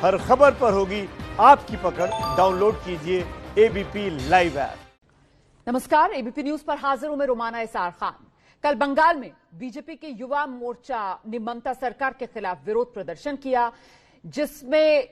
हर खबर पर होगी आपकी पकड़। डाउनलोड कीजिए एबीपी लाइव ऐप। नमस्कार, एबीपी न्यूज पर हाजिर हूं मैं रोमाना इसार खान। कल बंगाल में बीजेपी के युवा मोर्चा ने ममता सरकार के खिलाफ विरोध प्रदर्शन किया, जिसमें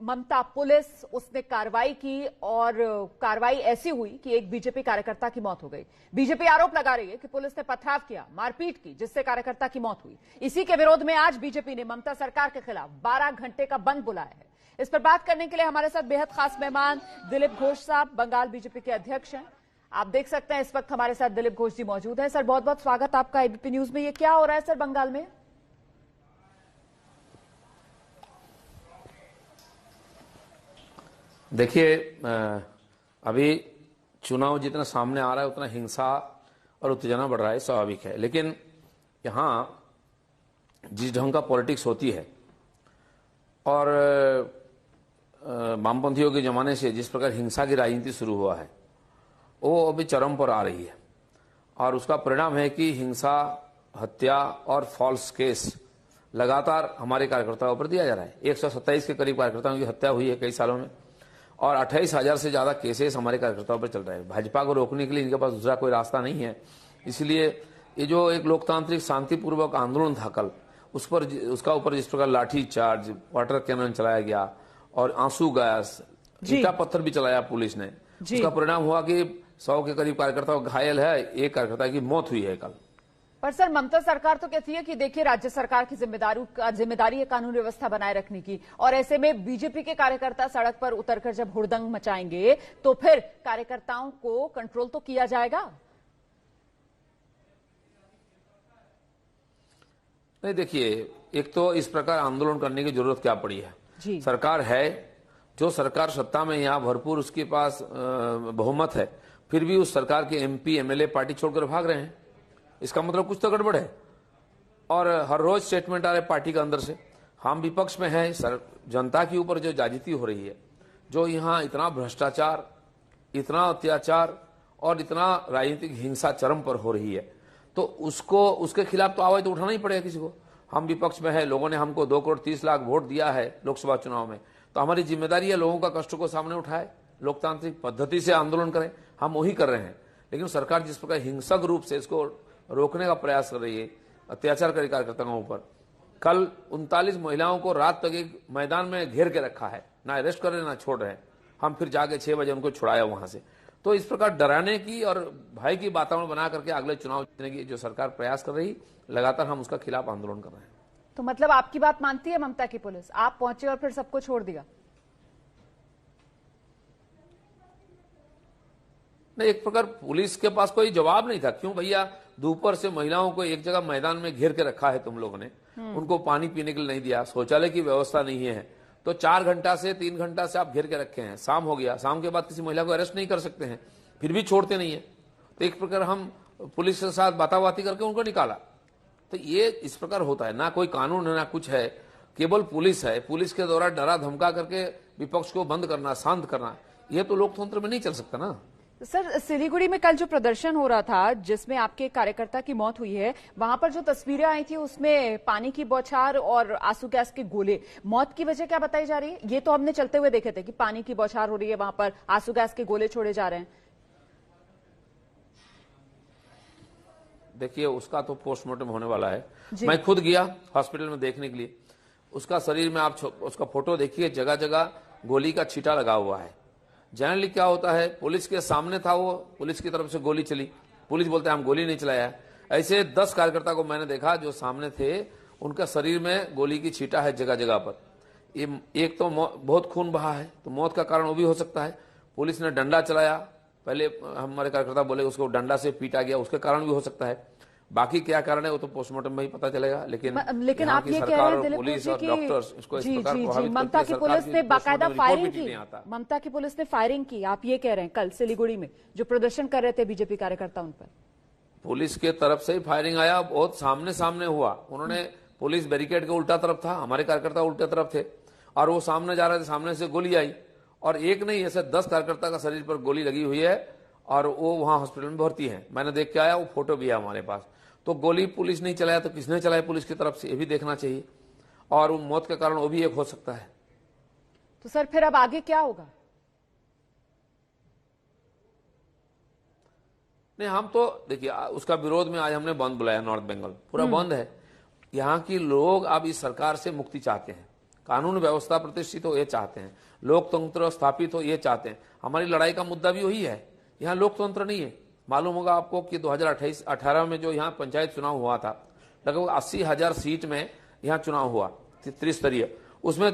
ममता पुलिस उसने कार्रवाई की और कार्रवाई ऐसी हुई कि एक बीजेपी कार्यकर्ता की मौत हो गई। बीजेपी आरोप लगा रही है कि पुलिस ने पथराव किया, मारपीट की, जिससे कार्यकर्ता की मौत हुई। इसी के विरोध में आज बीजेपी ने ममता सरकार के खिलाफ 12 घंटे का बंद बुलाया है। इस पर बात करने के लिए हमारे साथ बेहद खास मेहमान दिलीप घोष साहब, बंगाल बीजेपी के अध्यक्ष हैं। आप देख सकते हैं इस वक्त हमारे साथ दिलीप घोष जी मौजूद है। सर, बहुत बहुत स्वागत आपका एबीपी न्यूज में। ये क्या हो रहा है सर बंगाल में? देखिए, अभी चुनाव जितना सामने आ रहा है उतना हिंसा और उत्तेजना बढ़ रहा है, स्वाभाविक है। लेकिन यहाँ जिस ढंग का पॉलिटिक्स होती है और वामपंथियों के जमाने से जिस प्रकार हिंसा की राजनीति शुरू हुआ है वो अभी चरम पर आ रही है, और उसका परिणाम है कि हिंसा, हत्या और फॉल्स केस लगातार हमारे कार्यकर्ताओं पर दिया जा रहा है। 127 के करीब कार्यकर्ताओं की हत्या हुई है कई सालों में, और 28,000 से ज्यादा केसेस हमारे कार्यकर्ताओं पर चल रहे हैं। भाजपा को रोकने के लिए इनके पास दूसरा कोई रास्ता नहीं है। इसलिए ये जो एक लोकतांत्रिक शांतिपूर्वक आंदोलन था कल, उसका ऊपर जिस प्रकार लाठी चार्ज, वाटर कैनन चलाया गया और आंसू गैस, ईंटा पत्थर भी चलाया पुलिस ने, उसका परिणाम हुआ कि 100 के करीब कार्यकर्ता घायल है, एक कार्यकर्ता की मौत हुई है कल। पर सर, ममता सरकार तो कहती है कि देखिए राज्य सरकार की जिम्मेदारी है कानून व्यवस्था बनाए रखने की, और ऐसे में बीजेपी के कार्यकर्ता सड़क पर उतरकर जब हुड़दंग मचाएंगे तो फिर कार्यकर्ताओं को कंट्रोल तो किया जाएगा। नहीं, देखिए, एक तो इस प्रकार आंदोलन करने की जरूरत क्या पड़ी है? सरकार है, जो सरकार सत्ता में यहाँ भरपूर उसके पास बहुमत है, फिर भी उस सरकार के एमपी एमएलए पार्टी छोड़कर भाग रहे हैं। इसका मतलब कुछ तो गड़बड़ है। और हर रोज स्टेटमेंट आ रहे पार्टी के अंदर से। हम विपक्ष में हैं, जनता के ऊपर जो ज्यादती हो रही है, जो यहाँ इतना भ्रष्टाचार, इतना अत्याचार और इतना राजनीतिक हिंसा चरम पर हो रही है, तो उसके खिलाफ तो आवाज तो उठाना ही पड़ेगा किसी को। हम विपक्ष में है, लोगों ने हमको 2 करोड़ 30 लाख वोट दिया है लोकसभा चुनाव में, तो हमारी जिम्मेदारी है लोगों का कष्ट को सामने उठाए, लोकतांत्रिक पद्धति से आंदोलन करें। हम वही कर रहे हैं। लेकिन सरकार जिस प्रकार हिंसक रूप से इसको रोकने का प्रयास कर रही है, अत्याचार करे कार्यकर्ताओं पर। कल 39 महिलाओं को रात तक एक मैदान में घेर के रखा है, ना अरेस्ट कर रहे ना छोड़ रहे हैं। हम फिर जाके 6 बजे उनको छुड़ाया वहां से। तो इस प्रकार डराने की और भय की वातावरण बना करके अगले चुनाव जीतने की जो सरकार प्रयास कर रही, लगातार हम उसका खिलाफ आंदोलन कर रहे हैं। तो मतलब आपकी बात मानती है ममता की पुलिस? आप पहुंचे और फिर सबको छोड़ दिया? नहीं, एक प्रकार पुलिस के पास कोई जवाब नहीं था। क्यों भैया, दोपहर से महिलाओं को एक जगह मैदान में घेर के रखा है तुम लोगों ने, उनको पानी पीने के लिए नहीं दिया, शौचालय की व्यवस्था नहीं है, तो 4 घंटा से 3 घंटा से आप घेर के रखे हैं। शाम हो गया, शाम के बाद किसी महिला को अरेस्ट नहीं कर सकते हैं, फिर भी छोड़ते नहीं है। तो एक प्रकार हम पुलिस के साथ बाताबाती करके उनको निकाला। तो ये इस प्रकार होता है, ना कोई कानून है ना कुछ है, केवल पुलिस है। पुलिस के द्वारा डरा धमका करके विपक्ष को बंद करना, शांत करना, यह तो लोकतंत्र में नहीं चल सकता ना। सर, सिलीगुड़ी में कल जो प्रदर्शन हो रहा था जिसमें आपके कार्यकर्ता की मौत हुई है, वहां पर जो तस्वीरें आई थी उसमें पानी की बौछार और आंसू गैस के गोले, मौत की वजह क्या बताई जा रही है? ये तो हमने चलते हुए देखे थे कि पानी की बौछार हो रही है, वहां पर आंसू गैस के गोले छोड़े जा रहे हैं। देखिए, उसका तो पोस्टमार्टम होने वाला है। मैं खुद गया हॉस्पिटल में देखने के लिए। उसका शरीर में आप उसका फोटो देखिए, जगह जगह गोली का छींटा लगा हुआ है। जनरली क्या होता है, पुलिस के सामने था वो, पुलिस की तरफ से गोली चली, पुलिस बोलते हैं हम गोली नहीं चलाया। ऐसे 10 कार्यकर्ता को मैंने देखा जो सामने थे, उनका शरीर में गोली की छींटा है जगह जगह पर। एक तो बहुत खून बहा है, तो मौत का कारण वो भी हो सकता है। पुलिस ने डंडा चलाया, पहले हमारे कार्यकर्ता बोले उसको डंडा से पीटा गया, उसके कारण भी हो सकता है। बाकी क्या कारण है वो तो पोस्टमार्टम में ही पता चलेगा। लेकिन आप ये कह रहे हैं दिलीप पुलिस और कि डॉक्टर्स इसको इस प्रकार प्रभावित ममता की पुलिस ने बाकायदा फायरिंग की, ममता की पुलिस ने फायरिंग की, आप ये कह रहे हैं कल सिलीगुड़ी में जो प्रदर्शन कर रहे थे बीजेपी कार्यकर्ता, उन पर पुलिस के तरफ से ही फायरिंग आया, बहुत सामने सामने हुआ। उन्होंने, पुलिस बैरिकेड के उल्टा तरफ था, हमारे कार्यकर्ता उल्टे तरफ थे, और वो सामने जा रहे थे, सामने से गोली आई, और एक नहीं ऐसे 10 कार्यकर्ता का शरीर पर गोली लगी हुई है, और वो वहां हॉस्पिटल में भर्ती है। मैंने देख के आया, वो फोटो भी है हमारे पास। तो गोली पुलिस नहीं चलाया तो किसने चलाया पुलिस की तरफ से, ये भी देखना चाहिए। और मौत का कारण वो भी एक हो सकता है। तो सर फिर अब आगे क्या होगा? नहीं, हम तो देखिए उसका विरोध में आज हमने बंद बुलाया, नॉर्थ बंगाल पूरा बंद है। यहाँ की लोग अब इस सरकार से मुक्ति चाहते हैं, कानून व्यवस्था प्रतिष्ठित हो ये चाहते हैं, लोकतंत्र स्थापित हो ये चाहते हैं। हमारी लड़ाई का मुद्दा भी वही है। यहाँ लोकतंत्र नहीं है। मालूम होगा आपको कि 2018 में जो यहाँ पंचायत चुनाव हुआ था, लगभग 80,000 सीट में यहाँ चुनाव हुआ त्रिस्तरीय, उसमें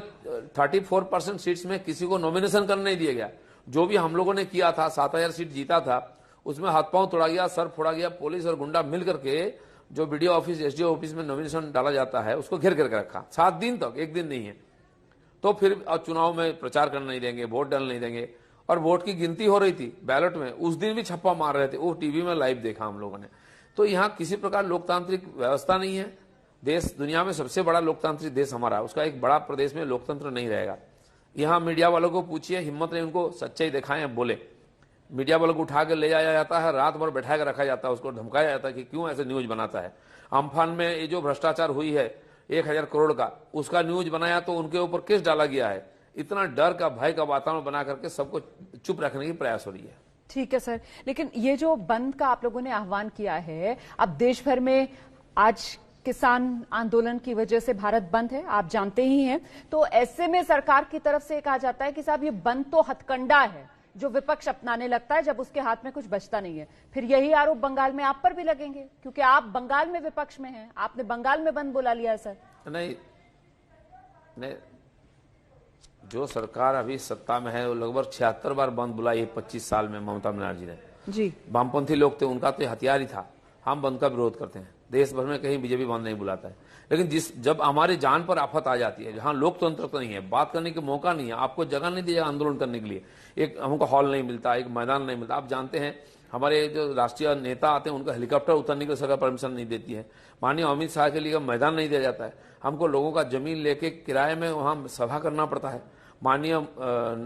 34% सीट्स में किसी को नॉमिनेशन करने नहीं दिया गया। जो भी हम लोगों ने किया था, 7,000 सीट जीता था, उसमें हाथ पांव तोड़ा गया, सर फोड़ा गया। पुलिस और गुंडा मिल करके जो बीडीओ ऑफिस एसडीओ ऑफिस में नॉमिनेशन डाला जाता है उसको घेर करके रखा 7 दिन तक, एक दिन नहीं है। तो फिर चुनाव में प्रचार करने नहीं देंगे, वोट डालने नहीं देंगे। और वोट की गिनती हो रही थी बैलेट में, उस दिन भी छप्पा मार रहे थे, वो टीवी में लाइव देखा हम लोगों ने। तो यहाँ किसी प्रकार लोकतांत्रिक व्यवस्था नहीं है। देश दुनिया में सबसे बड़ा लोकतांत्रिक देश हमारा, उसका एक बड़ा प्रदेश में लोकतंत्र नहीं रहेगा। यहाँ मीडिया वालों को पूछिए, हिम्मत नहीं उनको सच्चाई दिखाएं, बोले। मीडिया वालों को उठा के ले जाया जाता है, रात भर बैठा के रखा जाता है, उसको धमकाया जाता है कि क्यों ऐसे न्यूज बनाता है। अम्फान में ये जो भ्रष्टाचार हुई है 1,000 करोड़ का, उसका न्यूज बनाया तो उनके ऊपर केस डाला गया है। इतना डर का, भय का वातावरण बना करके सबको चुप रखने की प्रयास हो रही है। ठीक है सर, लेकिन ये जो बंद का आप लोगों ने आह्वान किया है, अब देश भर में आज किसान आंदोलन की वजह से भारत बंद है, आप जानते ही हैं। तो ऐसे में सरकार की तरफ से कहा जाता है कि साहब ये बंद तो हथकंडा है जो विपक्ष अपनाने लगता है जब उसके हाथ में कुछ बचता नहीं है। फिर यही आरोप बंगाल में आप पर भी लगेंगे, क्योंकि आप बंगाल में विपक्ष में हैं, आपने बंगाल में बंद बुला लिया है सर। नहीं, जो सरकार अभी सत्ता में है वो लगभग 76 बार बंद बुलाई है 25 साल में ममता बनर्जी ने। जी, वामपंथी लोग थे, उनका तो हथियार ही था। हम बंद का विरोध करते हैं, देश भर में कहीं बीजेपी बंद नहीं बुलाता है। लेकिन जब हमारी जान पर आफत आ जाती है, जहां लोकतंत्र तो नहीं है, बात करने का मौका नहीं है, आपको जगह नहीं दी जाएगा आंदोलन करने के लिए, एक हमको हॉल नहीं मिलता, एक मैदान नहीं मिलता। आप जानते हैं हमारे जो राष्ट्रीय नेता आते हैं उनका हेलीकॉप्टर उतरने के लिए सरकार परमिशन नहीं देती है। माननीय अमित शाह के लिए मैदान नहीं दिया जाता है। हमको लोगों का जमीन लेके किराए में वहां सभा करना पड़ता है। माननीय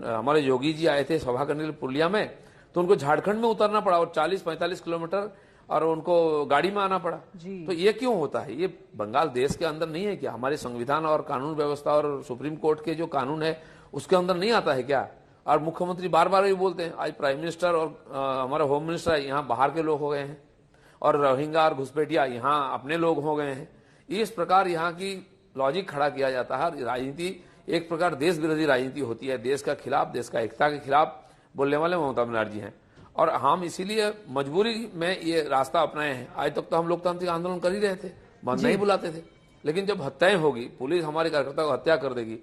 हमारे योगी जी आए थे सभा करने के लिए पुरलिया में, तो उनको झारखंड में उतरना पड़ा और 40-45 किलोमीटर, और उनको गाड़ी में आना पड़ा। तो ये क्यों होता है? ये बंगाल देश के अंदर नहीं है क्या? हमारे संविधान और कानून व्यवस्था और सुप्रीम कोर्ट के जो कानून है उसके अंदर नहीं आता है क्या? और मुख्यमंत्री बार बार ये बोलते हैं। आज प्राइम मिनिस्टर और हमारा होम मिनिस्टर यहाँ बाहर के लोग हो गए हैं, और रोहिंग्या और घुसपैठिया यहाँ अपने लोग हो गए हैं। इस प्रकार यहाँ की लॉजिक खड़ा किया जाता है। राजनीति एक प्रकार देश विरोधी राजनीति होती है। देश का खिलाफ, देश का एकता के खिलाफ बोलने वाले ममता बनर्जी हैं, और हम इसीलिए मजबूरी में ये रास्ता अपनाए हैं। आज तक तो हम लोकतांत्रिक आंदोलन कर ही रहे थे, बंद नहीं बुलाते थे। लेकिन जब हत्याएं होगी, पुलिस हमारे कार्यकर्ता को हत्या कर देगी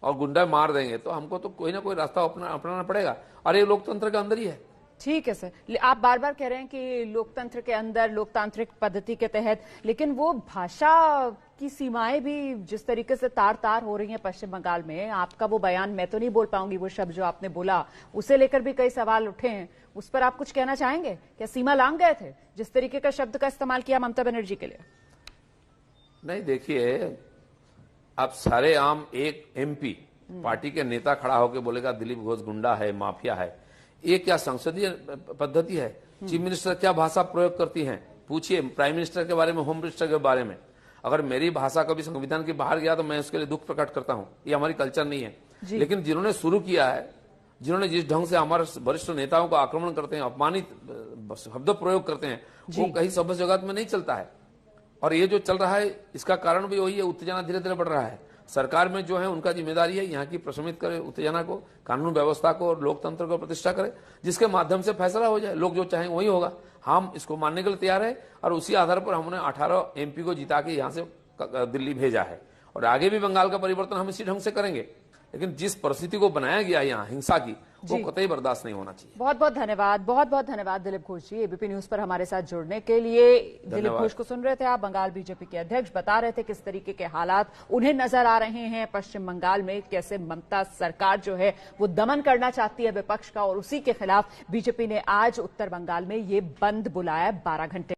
और गुंडा मार देंगे, तो हमको तो कोई ना कोई रास्ता अपनाना पड़ेगा, और ये लोकतंत्र के अंदर ही है। ठीक है सर, आप बार बार कह रहे हैं कि लोकतंत्र के अंदर, लोकतांत्रिक पद्धति के तहत, लेकिन वो भाषा की सीमाएं भी जिस तरीके से तार-तार हो रही हैं पश्चिम बंगाल में, आपका वो बयान, मैं तो नहीं बोल पाऊंगी वो शब्द जो आपने बोला, उसे लेकर भी कई सवाल उठे हैं। उस पर आप कुछ कहना चाहेंगे? क्या सीमा लांघ गए थे जिस तरीके का शब्द का इस्तेमाल किया ममता बनर्जी के लिए? नहीं, देखिए, आप सारे आम एक एमपी पार्टी के नेता खड़ा होकर बोलेगा दिलीप घोष गुंडा है, माफिया है, ये क्या संसदीय पद्धति है? चीफ मिनिस्टर क्या भाषा प्रयोग करती हैं? पूछिए प्राइम मिनिस्टर के बारे में, होम मिनिस्टर के बारे में। अगर मेरी भाषा कभी संविधान के बाहर गया तो मैं उसके लिए दुख प्रकट करता हूं। ये हमारी कल्चर नहीं है। लेकिन जिन्होंने शुरू किया है, जिन्होंने जिस ढंग से हमारे वरिष्ठ नेताओं को आक्रमण करते हैं, अपमानित शब्द प्रयोग करते हैं, वो कहीं सभ्य जगत में नहीं चलता है। और ये जो चल रहा है इसका कारण भी वही है, उत्तेजना धीरे धीरे बढ़ रहा है। सरकार में जो है उनका जिम्मेदारी है यहाँ की प्रशमित करे उत्तेजना को, कानून व्यवस्था को और लोकतंत्र को प्रतिष्ठा करे, जिसके माध्यम से फैसला हो जाए। लोग जो चाहें वही होगा। हम इसको मानने के लिए तैयार है, और उसी आधार पर हमने 18 एमपी को जिता के यहाँ से दिल्ली भेजा है, और आगे भी बंगाल का परिवर्तन हम इसी ढंग से करेंगे। लेकिन जिस परिस्थिति को बनाया गया यहाँ हिंसा की, वो कतई बर्दाश्त नहीं होना चाहिए। बहुत बहुत धन्यवाद, बहुत बहुत धन्यवाद दिलीप घोष जी, एबीपी न्यूज पर हमारे साथ जुड़ने के लिए। दिलीप घोष को सुन रहे थे आप, बंगाल बीजेपी के अध्यक्ष, बता रहे थे किस तरीके के हालात उन्हें नजर आ रहे हैं पश्चिम बंगाल में, कैसे ममता सरकार जो है वो दमन करना चाहती है विपक्ष का, और उसी के खिलाफ बीजेपी ने आज उत्तर बंगाल में ये बंद बुलाया 12 घंटे।